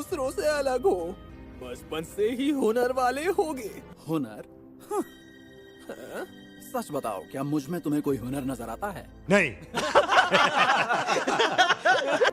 दूसरों से अलग हो। बचपन से ही हुनर वाले होगे। हुनर? हाँ? सच बताओ, क्या मुझ में तुम्हें कोई हुनर नजर आता है? नहीं।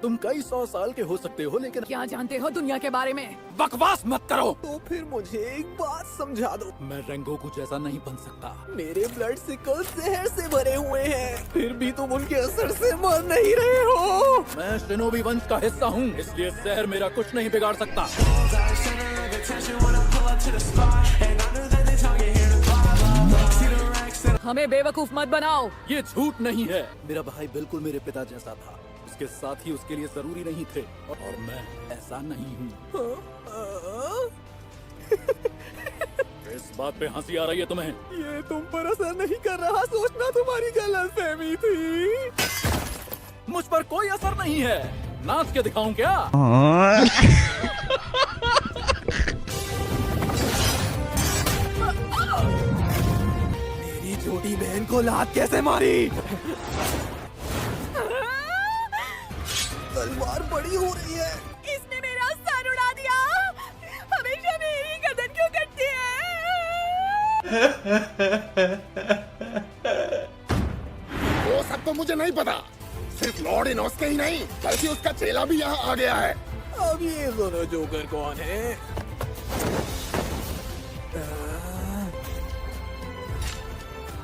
तुम कई 100 साल के हो सकते हो, लेकिन क्या जानते हो दुनिया के बारे में? बकवास मत करो। तो फिर मुझे एक बात समझा दो। मैं रेंगोकू जैसा नहीं बन सकता। मेरे ब्लड सिकल जहर से भरे हुए हैं, फिर भी तुम उनके असर से मर नहीं रहे हो। मैं शिनोबी वंश का हिस्सा हूँ, इसलिए जहर मेरा कुछ नहीं बिगाड़ सकता। हमें बेवकूफ मत बनाओ। ये झूठ नहीं है। मेरा भाई बिल्कुल मेरे पिता जैसा था। उसके साथ ही उसके लिए जरूरी नहीं थे, और मैं ऐसा नहीं हूँ। इस बात पे हंसी आ रही है तुम्हें? ये तुम पर असर नहीं कर रहा, सोचना तुम्हारी गलतफहमी थी। मुझ पर कोई असर नहीं है। नाच के दिखाऊं क्या? मेरी छोटी बहन को लात कैसे मारी? तलवार बड़ी हो रही है। इसने मेरा सर उड़ा दिया। हमेशा मेरी गर्दन क्यों कटती है? वो सब तो मुझे नहीं पता। सिर्फ लॉर्ड इनोस्के ही नहीं, बल्कि उसका चेला भी यहाँ आ गया है। अब ये दोनों जोकर कौन है?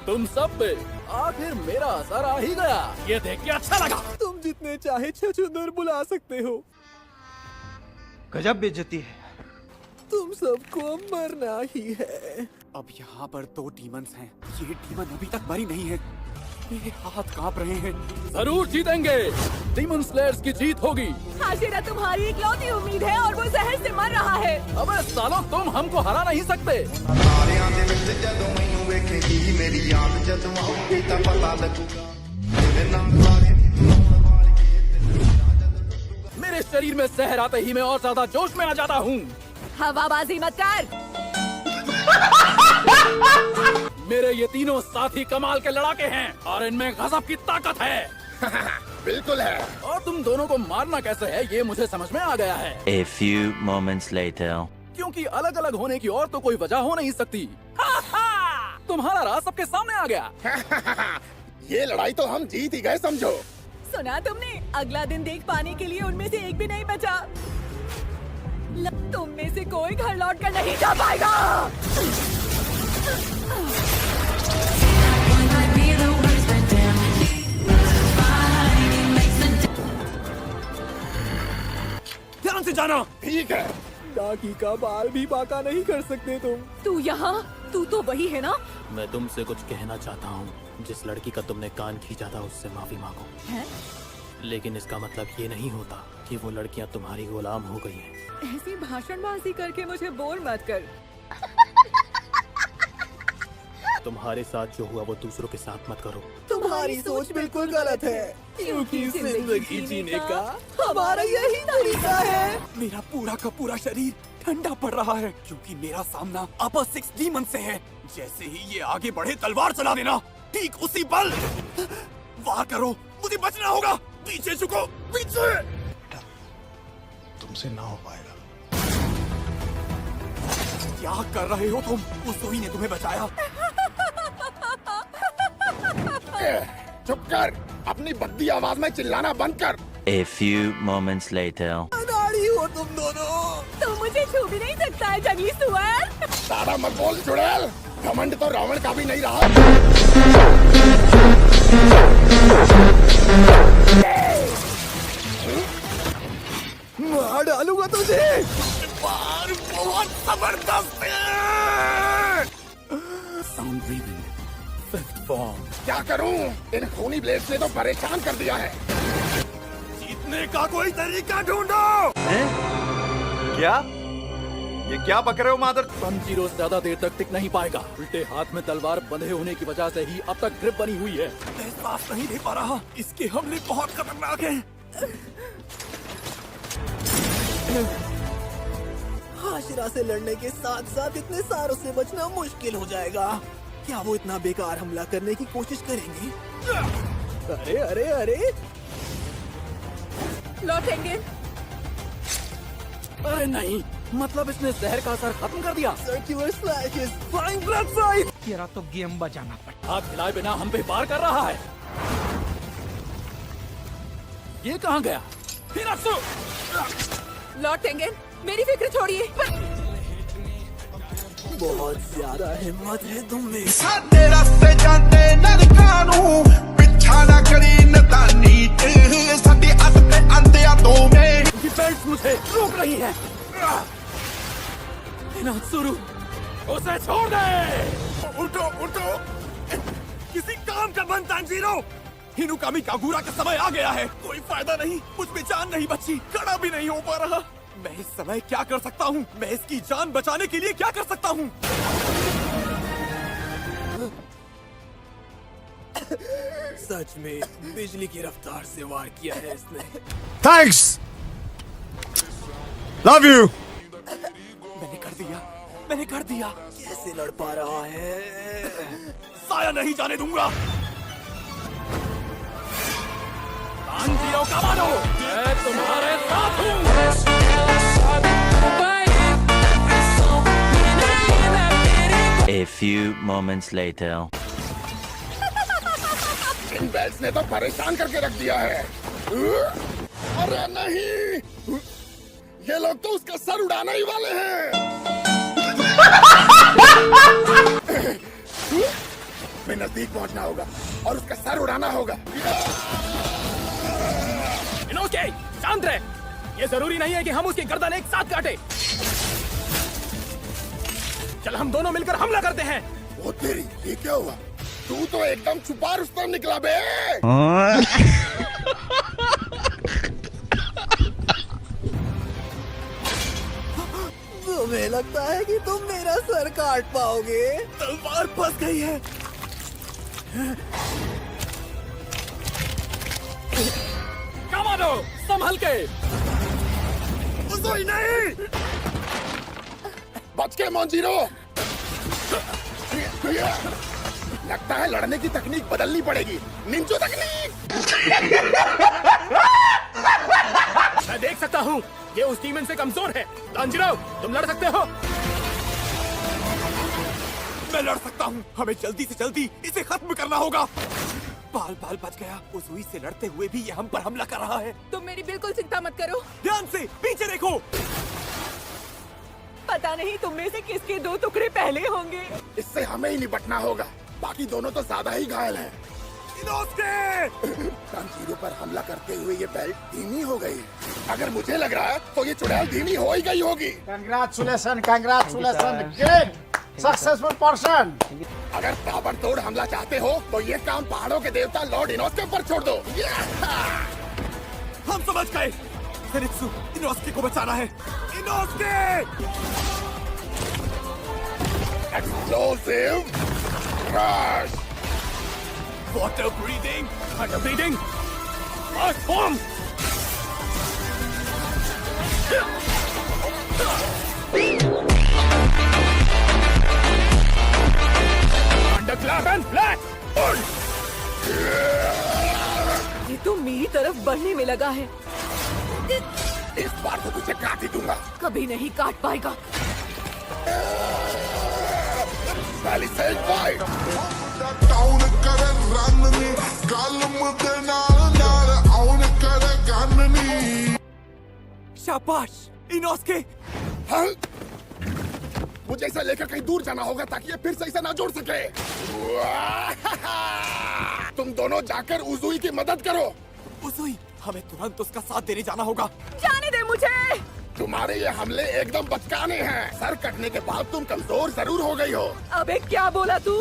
तुम सब पे आखिर मेरा असर आ ही गया। ये देख के अच्छा लगा। तुम जितने चाहे छछूंदर बुला सकते हो। गजब बेइज्जती है। तुम सबको मरना ही है। अब यहाँ पर 2 डीमंस हैं। ये डीमन अभी तक मरी नहीं है। मेरे हाथ कांप रहे हैं। जरूर जीतेंगे। डीमन स्लेयर्स की जीत होगी। हाजिरा तुम्हारी इकलौती उम्मीद है और वो जहर से मर रहा है। अबे सालों, तुम हमको हरा नहीं सकते। ਤਾਰਿਆਂ ਦੇ ਵਿੱਚ ਜਦੋਂ ਮੈਨੂੰ ਵੇਖੇਗੀ ਮੇਰੀ ਯਾਦ ਜਦੋਂ ਆਊਗੀ ਤਾਂ ਪਤਾ ਲੱਗੂਗਾ ਤੇਰੇ ਨਾਲ ਸਾਰੇ ਨਿਭਾਉਣ ਵਾਲੀਏ ਤੈਨੂੰ ਜਦ मेरे शरीर में जहर आते ही मैं और ज्यादा जोश में आ जाता हूँ। हवाबाजी मत कर। मेरे ये तीनों साथी कमाल के लड़ाके हैं और इनमें गजब की ताकत है। बिल्कुल है। और तुम दोनों को मारना कैसे है, ये मुझे समझ में आ गया है। A few moments later. क्योंकि अलग अलग होने की और तो कोई वजह हो नहीं सकती। तुम्हारा राज सबके सामने आ गया। ये लड़ाई तो हम जीत ही गए समझो। सुना तुमने? अगला दिन देख पाने के लिए उनमें से एक भी नहीं बचा। तुम में से कोई घर लौट कर नहीं जा पाएगा। ध्यान से जाना। ठीक है। डाकी का बाल भी बाका नहीं कर सकते तुम। तू यहाँ? तू तो वही है ना? मैं तुमसे कुछ कहना चाहता हूँ। जिस लड़की का तुमने कान खींचा था उससे माफी मांगो। है? लेकिन इसका मतलब ये नहीं होता कि वो लड़कियाँ तुम्हारी गुलाम हो गई हैं। ऐसी भाषणबाजी करके मुझे बोर मत कर। तुम्हारे साथ जो हुआ वो दूसरों के साथ मत करो। तुम्हारी सोच बिल्कुल गलत है, क्योंकि जिंदगी जीने का हमारा यही तरीका है। मेरा पूरा का पूरा शरीर ठंडा पड़ रहा है क्योंकि मेरा सामना अपर 6 डीमन से है। जैसे ही ये आगे बढ़े तलवार चला देना। ठीक उसी पल वार करो, मुझे बचना होगा। पीछे झुको, पीछे। तुमसे ना हो पाएगा। क्या कर रहे हो तुम? उस सोई ने तुम्हें बचाया। चुप कर। अपनी बद्दी आवाज में चिल्लाना बंद कर। A few moments later. अनाड़ी हो तुम दोनों। तू मुझे छू भी नहीं सकता है जंगली सुअर। सारा मत बोल चुड़ैल। घमंड तो रावण का भी नहीं रहा। मार डालूंगा तुझे। वार बहुत जबरदस्त है। Sound breathing, fifth form. क्या करूं? इन खूनी ब्लेड्स ने तो परेशान कर दिया है। जीतने का कोई तरीका ढूंढो। क्या? ये क्या बक रहे हो मादर? पंजीरो ज्यादा देर तक टिक नहीं पाएगा। उल्टे हाथ में तलवार बंधे होने की वजह से ही अब तक ग्रिप बनी हुई है। मैं सांस नहीं ले पा रहा। इसके हमले बहुत खतरनाक हैं। हाशिरा से लड़ने के साथ साथ इतने सारों से बचना मुश्किल हो जाएगा। क्या वो इतना बेकार हमला करने की कोशिश करेंगे? अरे अरे अरे, लौटेंगे। अरे नहीं, मतलब इसने जहर का असर खत्म कर दिया। Circular slash is flying blood side. तेरा तो गेम बजाना पड़ा। हाथ हिलाए बिना हम पे वार कर रहा है। ये कहाँ गया? हिरासु! लॉर्ड टेंगेन, मेरी फिक्र छोड़िए। बहुत ज्यादा हिम्मत है तुम में। साडे रास्ते जाते नरकां नूं पिछा ना करी नदानी ते साडी अत ते अंधिया दो में उनकी बेल्ट मुझे रोक रही है। हिरासुरु, उसे छोड़ दे। उठो उठो, किसी काम का बन तांजीरो। हिनुकामी कागुरा का समय आ गया है। कोई फायदा नहीं, मुझ में जान नहीं बची, खड़ा भी नहीं हो पा रहा। मैं इस समय क्या कर सकता हूँ? मैं इसकी जान बचाने के लिए क्या कर सकता हूँ? सच में बिजली की रफ्तार से वार किया है इसने। Thanks, love you. मैंने कर दिया, मैंने कर दिया। कैसे लड़ पा रहा है? साया नहीं जाने दूंगा। तांजीरो कामाडो, मैं तुम्हारे साथ हूँ। A few moments later. In belts ने तो परेशान करके रख दिया है। अरे नहीं, ये लोग तो उसका सर उड़ाने ही वाले हैं। मैं नजदीक पहुंचना होगा और उसका सर उड़ाना होगा। इनोके, शांत रहे। ये जरूरी नहीं है कि हम उसकी गर्दन एक साथ काटे। चल हम दोनों मिलकर हमला करते हैं। वो तेरी, ये क्या हुआ? तू तो एकदम छुपा रुस्तम निकला बे। तुम्हें लगता है कि तुम मेरा सर काट पाओगे? तलवार फंस गई है। कामाडो, संभल के। उज़ोई नहीं। बच के मोंजीरो। लगता है लड़ने की तकनीक बदलनी पड़ेगी। निंजो तकनीक। मैं देख सकता हूँ, ये उस डीमन से कमजोर है। तांजीरो, तुम लड़ सकते हो। मैं लड़ सकता हूँ। हमें जल्दी से जल्दी इसे खत्म करना होगा। बाल बाल बच गया। उज़ोई से लड़ते हुए भी ये हम पर हमला कर रहा है। तुम मेरी बिल्कुल चिंता मत करो। ध्यान से पीछे देखो। पता नहीं तुम में से किसके दो टुकड़े पहले होंगे। इससे हमें ही निपटना होगा। बाकी दोनों तो ज्यादा ही घायल हैं। तांजीरो पर हमला करते हुए ये बेल्ट धीमी हो गई। अगर मुझे लग रहा है तो ये चुड़ैल धीमी हो ही गई होगी। Congratulation, congratulation, great successful person. अगर ताबड़तोड़ हमला चाहते हो तो ये काम पहाड़ों के देवता लॉर्ड इनोस्के पर छोड़ दो। हम समझ गए। zenitsu, इनोस्के को बचाना है। Inosuke! Explosive crush. Water breathing, under breathing, earth form. Under clap and flat. ये तो मेरी तरफ बढ़ने में लगा है। इस बार तो तुझे काट ही दूंगा। कभी नहीं काट पाएगा। Palisade fight. शाबाश इनोस्के। हाँ? मुझे इसे लेकर कहीं दूर जाना होगा ताकि ये फिर से इसे ना जोड़ सके। तुम दोनों जाकर उज़ुई की मदद करो। उज़ुई, हमें तुरंत उसका साथ देने जाना होगा। जाने दे मुझे। तुम्हारे ये हमले एकदम बचकाने हैं। सर कटने के बाद तुम कमजोर जरूर हो गई हो। अबे क्या बोला तू?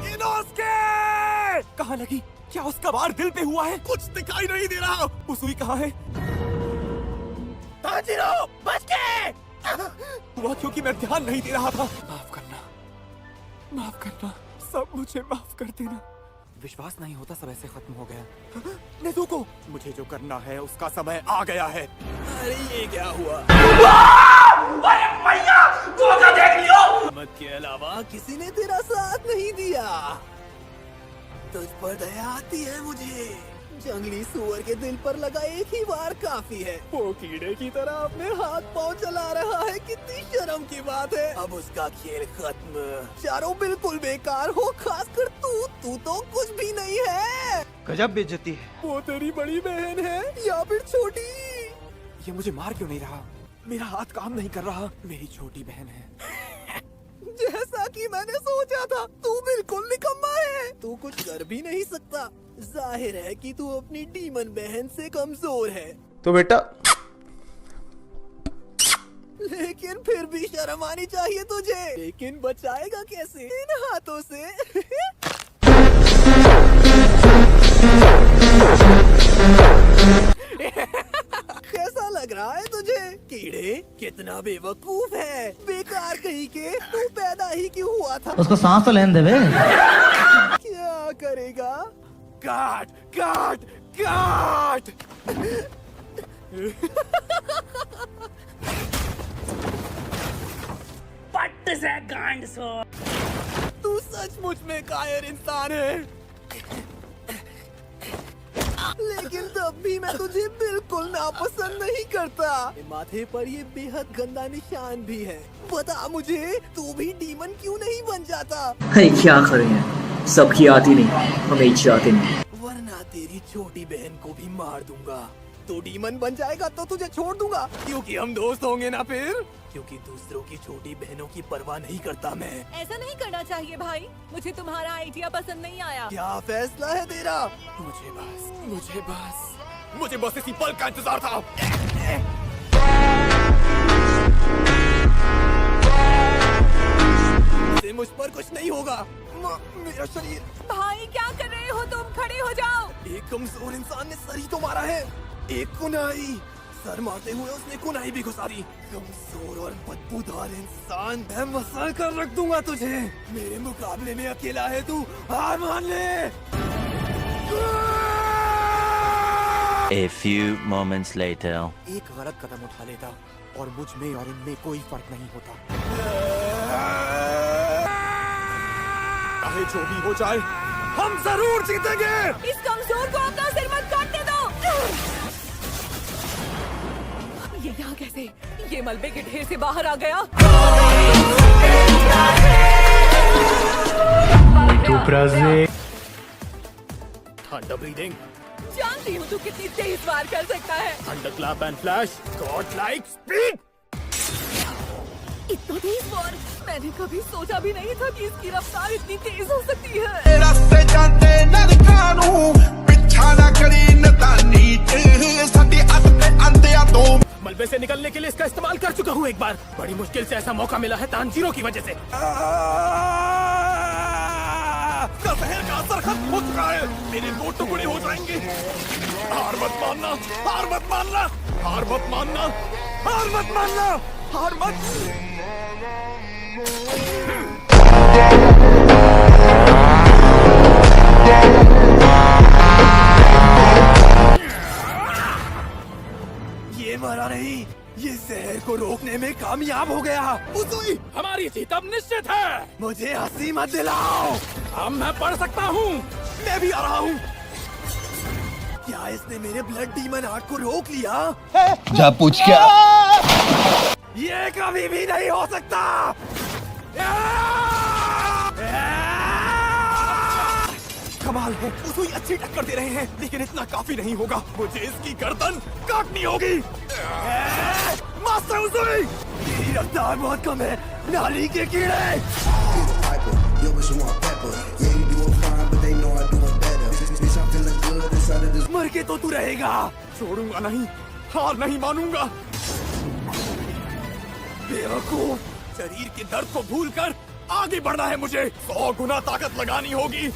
इनोस्के! कहाँ लगी? क्या उसका वार दिल पे हुआ है? कुछ दिखाई नहीं दे रहा। उज़ुई कहाँ है? तांजीरो, बच के! हुआ क्योंकि मैं ध्यान नहीं दे रहा था। माफ करना, माफ करना, सब मुझे माफ कर देना। विश्वास नहीं होता सब ऐसे खत्म हो गया। नेज़ुको, मुझे जो करना है उसका समय आ गया है। अरे ये क्या हुआ? मत के अलावा किसी ने तेरा साथ नहीं दिया। तुझ पर दया आती है मुझे। जंगली सुअर के दिल पर लगा एक ही वार काफी है। वो कीड़े की तरह अपने हाथ पांव चला रहा है, कितनी शर्म की बात है। अब उसका खेल खत्म। चारों बिल्कुल बेकार हो, खासकर तू तो कुछ भी नहीं है। गजब बेइज्जती है। वो तेरी बड़ी बहन है या फिर छोटी? ये मुझे मार क्यों नहीं रहा? मेरा हाथ काम नहीं कर रहा। मेरी छोटी बहन है। जैसा कि मैंने सोचा था, तू बिल्कुल निकम्मा है। तू कुछ कर भी नहीं सकता। जाहिर है कि तू अपनी डीमन बहन से कमजोर है। तो बेटा, लेकिन फिर भी शर्म आनी चाहिए तुझे। लेकिन बचाएगा कैसे इन हाथों से? कैसा लग रहा है तुझे? कीड़े कितना बेवकूफ है, बेकार कहीं के। तू पैदा ही क्यों हुआ था? उसको सांस तो लेने दे बे। क्या करेगा? काट काट काट। पट्ट से गांड सो। तू सचमुच में कायर इंसान है। लेकिन तब भी मैं तुझे बिल्कुल नापसंद नहीं करता। माथे पर ये बेहद गंदा निशान भी है। बता मुझे, तू भी डीमन क्यों नहीं बन जाता? क्या करें, सबकी आती नहीं, हमें आती नहीं। वरना तेरी छोटी बहन को भी मार दूंगा। तू डीमन बन जाएगा तो तुझे छोड़ दूंगा, क्योंकि हम दोस्त होंगे ना फिर। क्योंकि दूसरों की छोटी बहनों की परवाह नहीं करता मैं। ऐसा नहीं करना चाहिए भाई, मुझे तुम्हारा आइडिया पसंद नहीं आया। क्या फैसला है तेरा? मुझे बस इसी पल का इंतजार था। मुझ पर कुछ नहीं होगा। मेरा शरीर। भाई क्या कर रहे हो तुम? खड़े हो जाओ। एक कमजोर इंसान ने सर ही तो मारा है। एक कुनाई। सर मारते हुए उसने कुनाई भी घुसा दी। कमजोर और बदबूदार इंसान, मैं मसल कर रख दूंगा तुझे। मेरे मुकाबले में अकेला है तू, हार मान ले। A few moments later. एक गलत कदम उठा लेता और मुझ में और इनमें कोई फर्क नहीं होता। चाहे जो भी हो जाए, हम जरूर जीतेंगे। इस कमजोर को अपना सिर मत काटने दो। ये यहाँ कैसे? ये मलबे के ढेर से बाहर आ गया। थंडर ब्रीदिंग, जानती हूँ तू कितनी तेज वार कर सकता है। Thunder clap and flash, God like speed. इतना तेज वार मैंने कभी सोचा भी नहीं था कि इसकी रफ्तार इतनी तेज हो सकती है। रास्ते जाते नरकां नूं पिछा ना करी नदानी च साडी अत ते अंधिया तो। मलबे से निकलने के लिए इसका इस्तेमाल कर चुका हूँ एक बार। बड़ी मुश्किल से ऐसा मौका मिला है तानजीरो की वजह से। जहर का असर खत्म हो चुका है। मेरे 2 टुकड़े हो जाएंगे। हार मत मानना, हार मत मानना, हार मत मानना, हार मत मानना, हार मत। ये मरा नहीं, ये जहर को रोकने में कामयाब हो गया। उसूई, हमारी जीत अब निश्चित है। मुझे हंसी मत दिलाओ। अब मैं पढ़ सकता हूँ। मैं भी आ रहा हूँ। क्या इसने मेरे ब्लड डीमन आर्ट को रोक लिया? जा पूछ क्या? ये कभी भी नहीं हो सकता। कमाल है, उसको अच्छी टक्कर दे रहे हैं, लेकिन इतना काफी नहीं होगा। मुझे इसकी गर्दन काटनी होगी। मास्टर उसूई, मेरी रफ्तार बहुत कम है। नाली के कीड़े। मर के तो तू रहेगा। छोड़ूंगा नहीं, हार नहीं मानूंगा। बेवकूफ, शरीर के दर्द को भूलकर आगे बढ़ना है मुझे। 100 गुना ताकत लगानी होगी।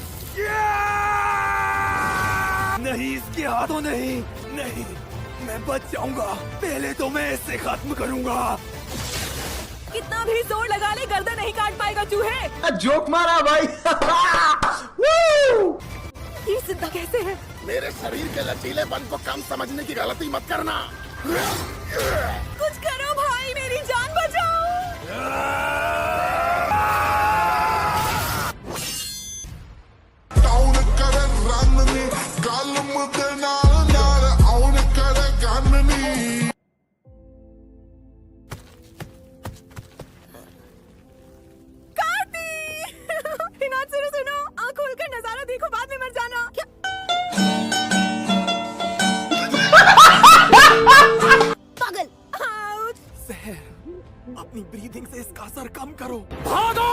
नहीं, इसके हाथों नहीं, नहीं, मैं बच जाऊंगा। पहले तो मैं इसे खत्म करूंगा। कितना भी जोर लगा ले, गर्दन नहीं काट पाएगा चूहे। जोक मारा भाई। ये जिंदा कैसे है? मेरे शरीर के लचीलेपन को कम समझने की गलती मत करना। कुछ करो भाई, मेरी जान बचाओ। टाउन कर रन ने गल मुदन जहर, अपनी ब्रीदिंग से इसका असर कम करो। भागो!